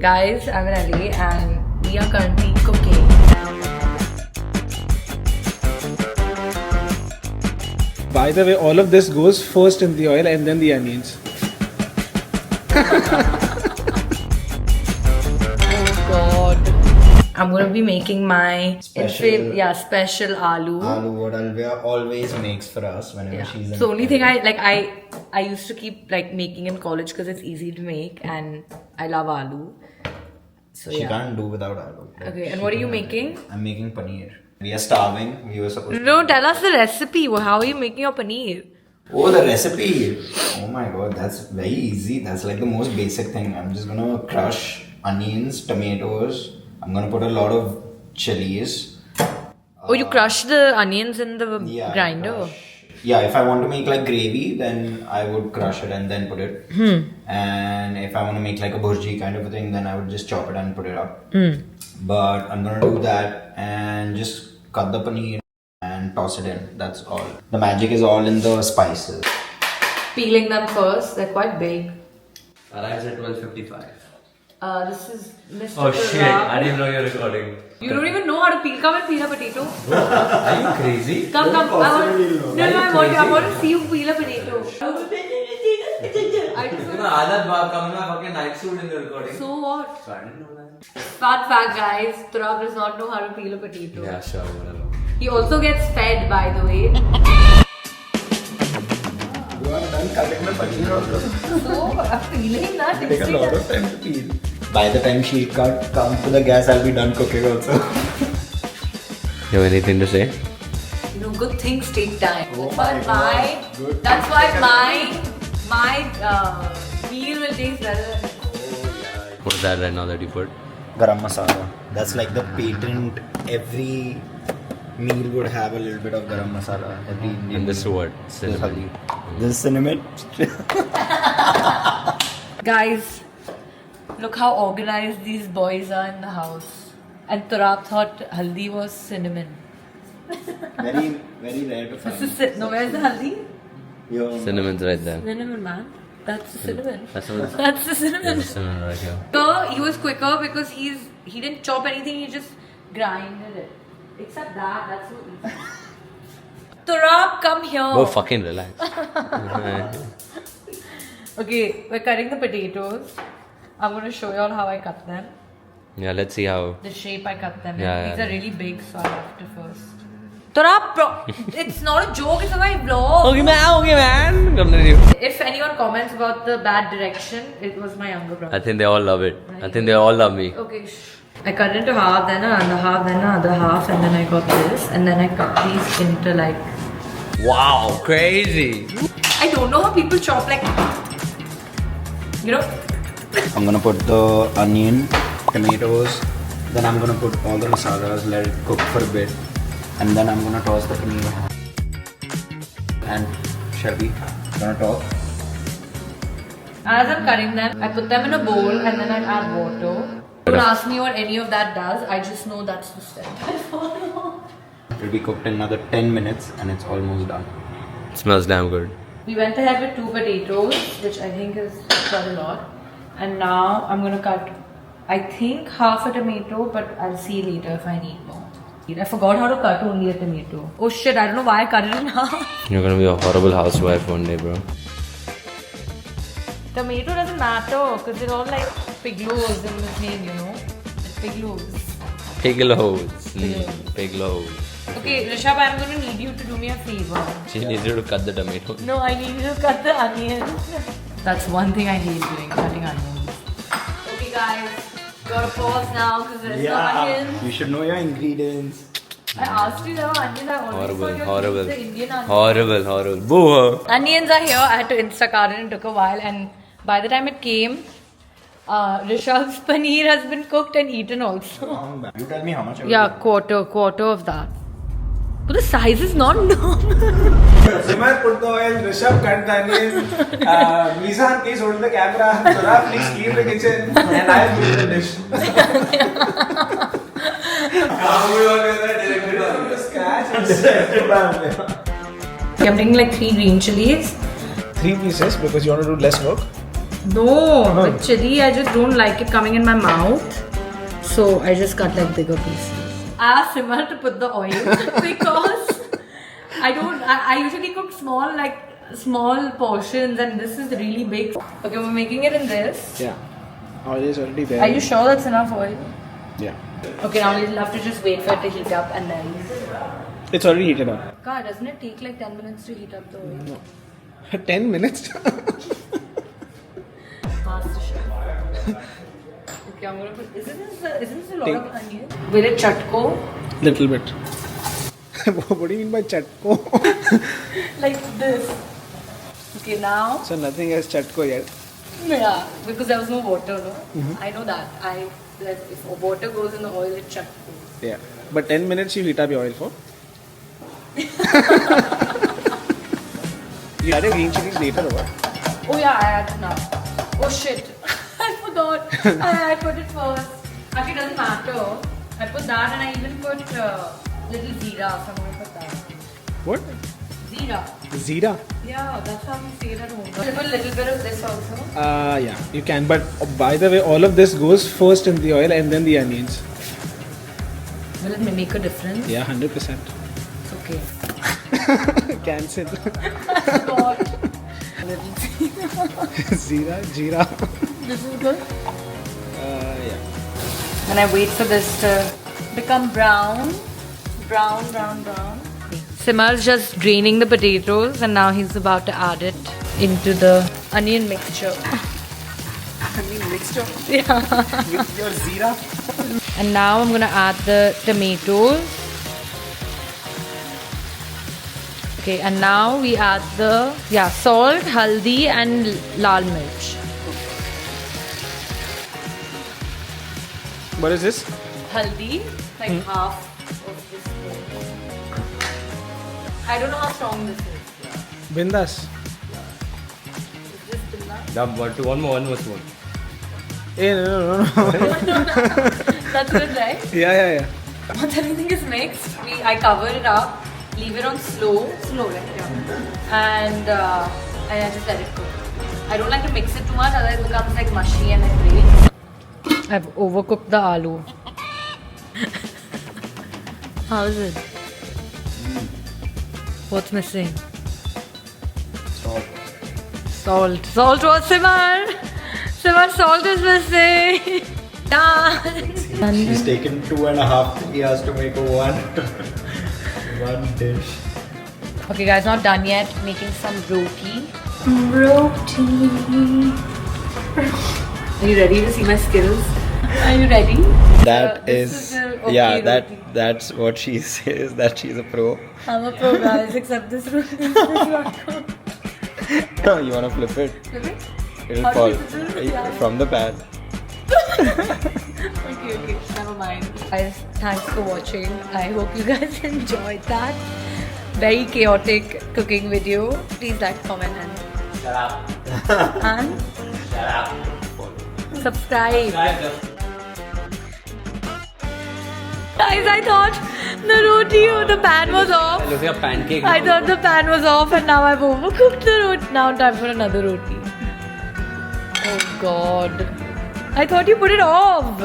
Guys, I'm in LA and we are currently cooking. By the way, all of this goes first in the oil and then the onions. Oh God. I'm going to be making my special aloo. Aloo what Alvia always makes for us whenever she's in. So only thing I used to keep like making in college because it's easy to make and I love aloo. So She can't do without aloo. Okay, and what are you making? I'm making paneer. We are starving. We were supposed to. No, tell us the recipe. How are you making your paneer? Oh, the recipe. Oh my god, that's very easy. That's like the most basic thing. I'm just gonna crush onions, tomatoes. I'm gonna put a lot of chilies. Oh, you crush the onions in the Yeah, grinder? crush. Yeah, if I want to make like gravy, then I would crush it and then put it. And if I want to make like a bhurji kind of a thing, then I would just chop it and put it up. But I'm gonna do that and just cut the paneer and toss it in. That's all. The magic is all in the spices. Peeling them first. They're quite big. Arrives at 12:55. This is Mr. Oh shit, I didn't know you're recording. You don't even know how to peel. Come and peel a potato. Are you crazy? Come. I want to see you peel a potato. I just You know, Adat Bab come in my fucking night suit in the recording. So what? So I didn't know that. Fun fact, guys. Turab does not know how to peel a potato. Yeah, sure, whatever. He also gets fed, by the way. You are done cutting the paneer also. So, I'm peeling that. Take a lot of time to peel. By the time she come to the gas, I'll be done cooking also. You have anything to say? You know, good things take time. Oh But my God. Good that's things why take my meal will taste better. What's that right now that you put? Garam masala. That's like the patent. Every meal would have a little bit of garam masala. Every Indian And this meal. what? This Cinnamon. haldi. This cinnamon. Guys, look how organized these boys are in the house. And Turab thought haldi was cinnamon. Very, very rare to find. No, where's the haldi? Yo. Cinnamon's right there. Cinnamon, man. That's the cinnamon. That's what That's the cinnamon. There's cinnamon right here. So he was quicker because he didn't chop anything, he just grinded it. Except that's so easy. Turab, come here. Oh, fucking relax. Okay, we're cutting the potatoes. I'm going to show you all how I cut them. Yeah, let's see how. The shape I cut them Yeah, in. yeah, These are yeah. really big, so I have to first. Turab, it's not a joke, it's my vlog. Okay, man. Continue. If anyone comments about the bad direction, it was my younger brother. I think they all love it. I think they all love me. Okay, I cut it into half, then another half, then another half, and then I got this, and then I cut these into like. Wow, crazy. I don't know how people chop like. You know? I'm gonna put the onion, tomatoes, then I'm gonna put all the masalas, let it cook for a bit, and then I'm gonna toss the paneer. And Shelby, gonna toss. As I'm cutting them, I put them in a bowl and then I add water. Don't ask me what any of that does, I just know that's the step I follow. It will be cooked in another 10 minutes and it's almost done. It smells damn good. We went ahead with 2 potatoes, which I think is quite a lot. And now I'm gonna cut, I think half a tomato, but I'll see later if I need more. I forgot how to cut only a tomato. Oh shit, I don't know why I cut it in half. You're gonna be a horrible housewife one day, bro. Tomato doesn't matter because they're all like piglows in this name, you know? It's piglows. Piglows. Piglows. Piglows. Okay, Rishabh, I'm gonna need you to do me a favor. She needs you to cut the tomato. No, I need you to cut the onions. That's one thing I hate doing, cutting onions. Okay guys, gotta pause now because there's no onions. You should know your ingredients. I asked you there were onions, I always Horrible, thought you horrible. were the Indian onions. Horrible. Boo! Onions are here, I had to Instacart it and it took a while, and by the time it came, Rishabh's paneer has been cooked and eaten also. You tell me how much. Yeah, quarter of that. But the size is not normal. Simar put the oil, Rishabh cut the onion, Mizan please hold the camera, Turab please clean the kitchen, and I'll do the dish. I'm taking like 3 green chilies. 3 pieces because you want to do less work. No, with chili, I just don't like it coming in my mouth. So I just cut like bigger pieces. I asked Simar to put the oil because I usually cook small portions, and this is really big. Okay, we're making it in this. Yeah. Oil is already there. Are you sure that's enough oil? Yeah. Okay, now we'll have to just wait for it to heat up and then. It's already heated up. God, doesn't it take like 10 minutes to heat up the oil? No. 10 minutes? Master chef. Okay, I'm gonna put. Isn't this a lot of onion? Will it chatko? Little bit. What do you mean by chatko? Like this. Okay, now. So nothing has chatko yet. Yeah, because there was no water, no? I know that. That if water goes in the oil, it chatko. Yeah. But 10 minutes you heat up your oil for? You added green chilies later or what? Oh yeah, I add it now. Oh shit. I forgot. I put it first. Actually, it doesn't matter. I put that and I even put little zira. So I'm going to put that. What? Zira. Zira? Yeah, that's how we say it at home. I'll put a little bit of this also. Yeah, you can. But by the way, all of this goes first in the oil and then the onions. Will it make a difference? Yeah, 100%. It's okay. Cancel. God. Little Zira, Jira. This is good. Yeah. And I wait for this to become brown. Brown. Simar's just draining the potatoes and now he's about to add it into the onion mixture. Onion mixture? Yeah. With your Zira? And now I'm gonna add the tomatoes. Okay, and now we add the salt, haldi and lal mirch. What is this? Haldi, like half of this spoon. I don't know how strong this is. Bindas. Is this binda? Yeah, one more spoon. Hey, no. That's good, right? Yeah. Once everything is mixed, I cover it up, leave it on slow, right? Yeah. And I just let it cook. I don't like to mix it too much, otherwise it becomes like mushy and it breaks. I've overcooked the aloo. How is it? What's missing? Salt. Salt was Simar. Simar, salt is missing. Done. She's taken 2.5 hours to make one dish. Okay guys, not done yet. Making some roti. Are you ready to see my skills? Are you ready? That this is, okay roti. that's what she says, that she's a pro. I'm a pro guys, except this roti is not good. You wanna flip it? Flip it? It'll How fall do you flip it? Yeah. from the pan. Okay, never mind. Guys, thanks for watching. I hope you guys enjoyed that. Very chaotic cooking video. Please like, comment and Shut up. and Shut up. subscribe. Guys, I thought the pan was off. Look at pancake. I thought the pan was off and now I've overcooked the roti. Now time for another roti. Oh God. I thought you put it off.